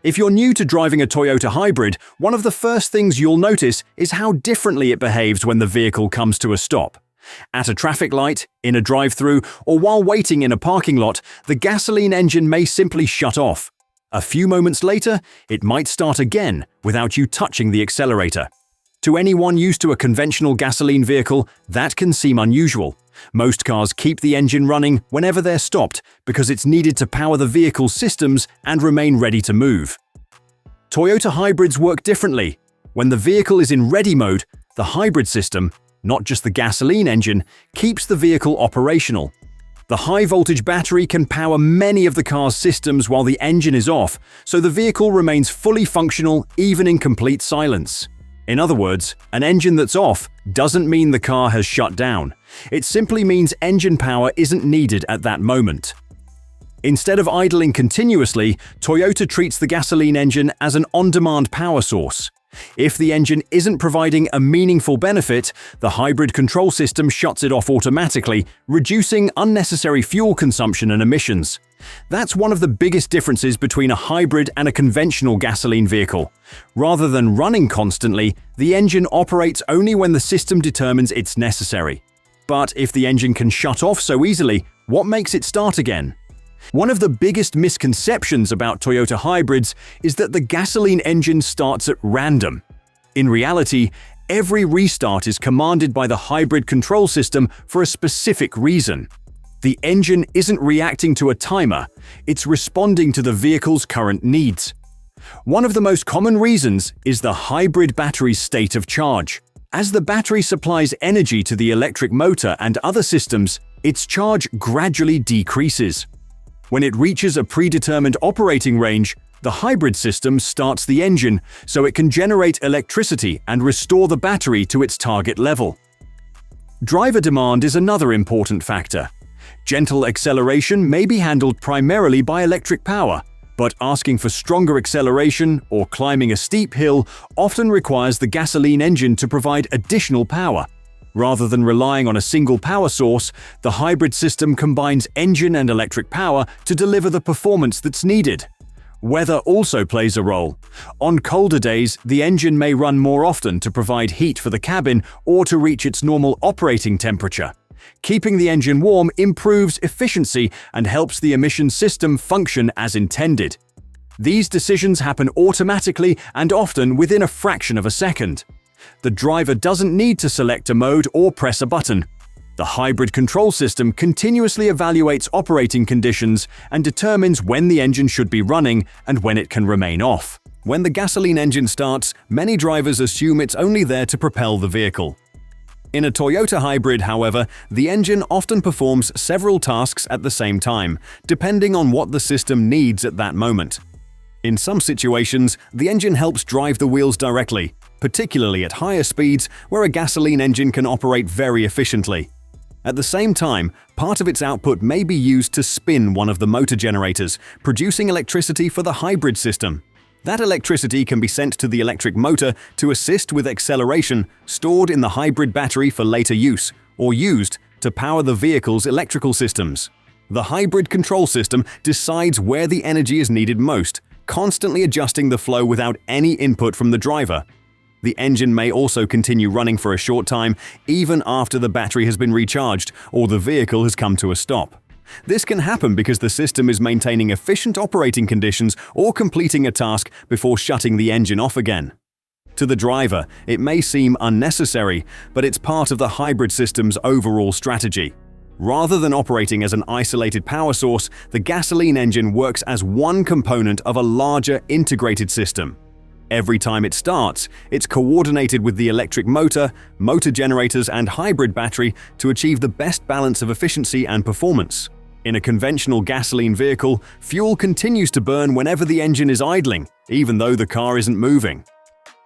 If you're new to driving a Toyota hybrid, one of the first things you'll notice is how differently it behaves when the vehicle comes to a stop. At a traffic light, in a drive-through, or while waiting in a parking lot, the gasoline engine may simply shut off. A few moments later, it might start again without you touching the accelerator. To anyone used to a conventional gasoline vehicle, that can seem unusual. Most cars keep the engine running whenever they're stopped because it's needed to power the vehicle's systems and remain ready to move. Toyota hybrids work differently. When the vehicle is in ready mode, the hybrid system, not just the gasoline engine, keeps the vehicle operational. The high-voltage battery can power many of the car's systems while the engine is off, so the vehicle remains fully functional even in complete silence. In other words, an engine that's off doesn't mean the car has shut down. It simply means engine power isn't needed at that moment. Instead of idling continuously, Toyota treats the gasoline engine as an on-demand power source. If the engine isn't providing a meaningful benefit, the hybrid control system shuts it off automatically, reducing unnecessary fuel consumption and emissions. That's one of the biggest differences between a hybrid and a conventional gasoline vehicle. Rather than running constantly, the engine operates only when the system determines it's necessary. But if the engine can shut off so easily, what makes it start again? One of the biggest misconceptions about Toyota hybrids is that the gasoline engine starts at random. In reality, every restart is commanded by the hybrid control system for a specific reason. The engine isn't reacting to a timer, it's responding to the vehicle's current needs. One of the most common reasons is the hybrid battery's state of charge. As the battery supplies energy to the electric motor and other systems, its charge gradually decreases. When it reaches a predetermined operating range, the hybrid system starts the engine so it can generate electricity and restore the battery to its target level. Driver demand is another important factor. Gentle acceleration may be handled primarily by electric power, but asking for stronger acceleration or climbing a steep hill often requires the gasoline engine to provide additional power. Rather than relying on a single power source, the hybrid system combines engine and electric power to deliver the performance that's needed. Weather also plays a role. On colder days, the engine may run more often to provide heat for the cabin or to reach its normal operating temperature. Keeping the engine warm improves efficiency and helps the emission system function as intended. These decisions happen automatically and often within a fraction of a second. The driver doesn't need to select a mode or press a button. The hybrid control system continuously evaluates operating conditions and determines when the engine should be running and when it can remain off. When the gasoline engine starts, many drivers assume it's only there to propel the vehicle. In a Toyota hybrid, however, the engine often performs several tasks at the same time, depending on what the system needs at that moment. In some situations, the engine helps drive the wheels directly, particularly at higher speeds where a gasoline engine can operate very efficiently. At the same time, part of its output may be used to spin one of the motor generators, producing electricity for the hybrid system. That electricity can be sent to the electric motor to assist with acceleration, stored in the hybrid battery for later use, or used to power the vehicle's electrical systems. The hybrid control system decides where the energy is needed most, constantly adjusting the flow without any input from the driver. The engine may also continue running for a short time, even after the battery has been recharged or the vehicle has come to a stop. This can happen because the system is maintaining efficient operating conditions or completing a task before shutting the engine off again. To the driver, it may seem unnecessary, but it's part of the hybrid system's overall strategy. Rather than operating as an isolated power source, the gasoline engine works as one component of a larger integrated system. Every time it starts, it's coordinated with the electric motor, motor generators, and hybrid battery to achieve the best balance of efficiency and performance. In a conventional gasoline vehicle, fuel continues to burn whenever the engine is idling, even though the car isn't moving.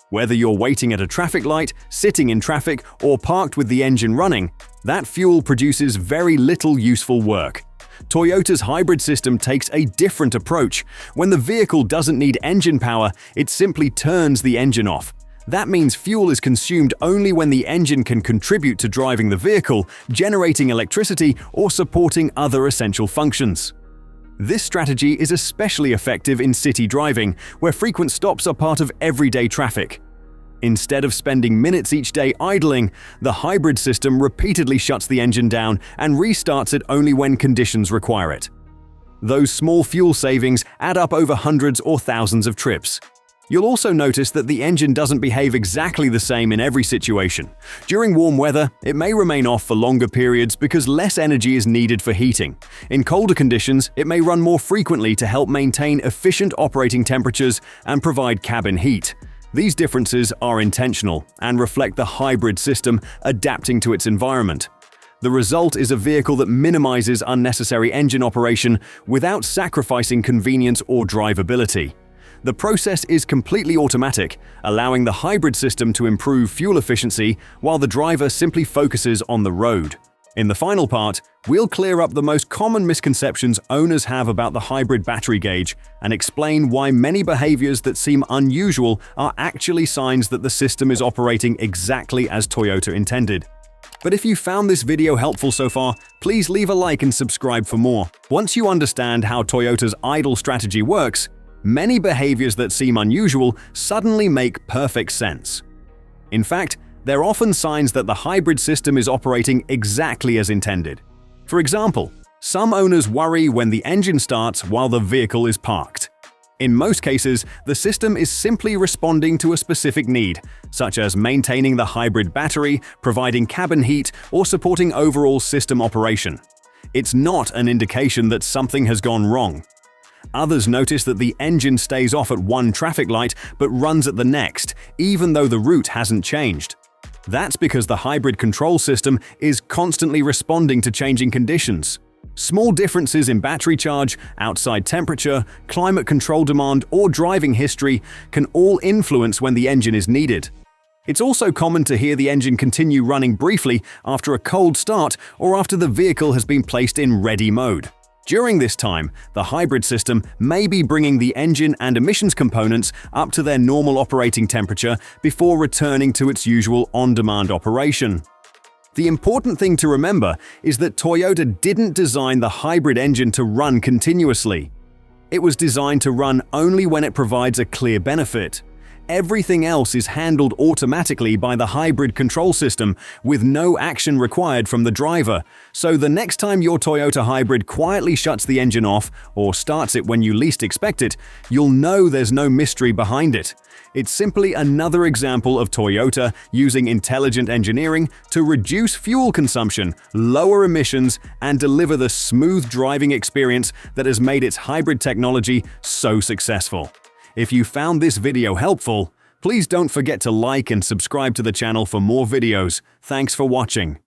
Whether you're waiting at a traffic light, sitting in traffic, or parked with the engine running, that fuel produces very little useful work. Toyota's hybrid system takes a different approach. When the vehicle doesn't need engine power, it simply turns the engine off. That means fuel is consumed only when the engine can contribute to driving the vehicle, generating electricity, or supporting other essential functions. This strategy is especially effective in city driving, where frequent stops are part of everyday traffic. Instead of spending minutes each day idling, the hybrid system repeatedly shuts the engine down and restarts it only when conditions require it. Those small fuel savings add up over hundreds or thousands of trips. You'll also notice that the engine doesn't behave exactly the same in every situation. During warm weather, it may remain off for longer periods because less energy is needed for heating. In colder conditions, it may run more frequently to help maintain efficient operating temperatures and provide cabin heat. These differences are intentional and reflect the hybrid system adapting to its environment. The result is a vehicle that minimizes unnecessary engine operation without sacrificing convenience or drivability. The process is completely automatic, allowing the hybrid system to improve fuel efficiency while the driver simply focuses on the road. In the final part, we'll clear up the most common misconceptions owners have about the hybrid battery gauge and explain why many behaviors that seem unusual are actually signs that the system is operating exactly as Toyota intended. But if you found this video helpful so far, please leave a like and subscribe for more. Once you understand how Toyota's idle strategy works, many behaviors that seem unusual suddenly make perfect sense. In fact, they're often signs that the hybrid system is operating exactly as intended. For example, some owners worry when the engine starts while the vehicle is parked. In most cases, the system is simply responding to a specific need, such as maintaining the hybrid battery, providing cabin heat, or supporting overall system operation. It's not an indication that something has gone wrong. Others notice that the engine stays off at one traffic light but runs at the next, even though the route hasn't changed. That's because the hybrid control system is constantly responding to changing conditions. Small differences in battery charge, outside temperature, climate control demand, or driving history can all influence when the engine is needed. It's also common to hear the engine continue running briefly after a cold start or after the vehicle has been placed in ready mode. During this time, the hybrid system may be bringing the engine and emissions components up to their normal operating temperature before returning to its usual on-demand operation. The important thing to remember is that Toyota didn't design the hybrid engine to run continuously. It was designed to run only when it provides a clear benefit. Everything else is handled automatically by the hybrid control system with no action required from the driver. So the next time your Toyota hybrid quietly shuts the engine off or starts it when you least expect it, you'll know there's no mystery behind it. It's simply another example of Toyota using intelligent engineering to reduce fuel consumption, lower emissions, and deliver the smooth driving experience that has made its hybrid technology so successful. If you found this video helpful, please don't forget to like and subscribe to the channel for more videos. Thanks for watching.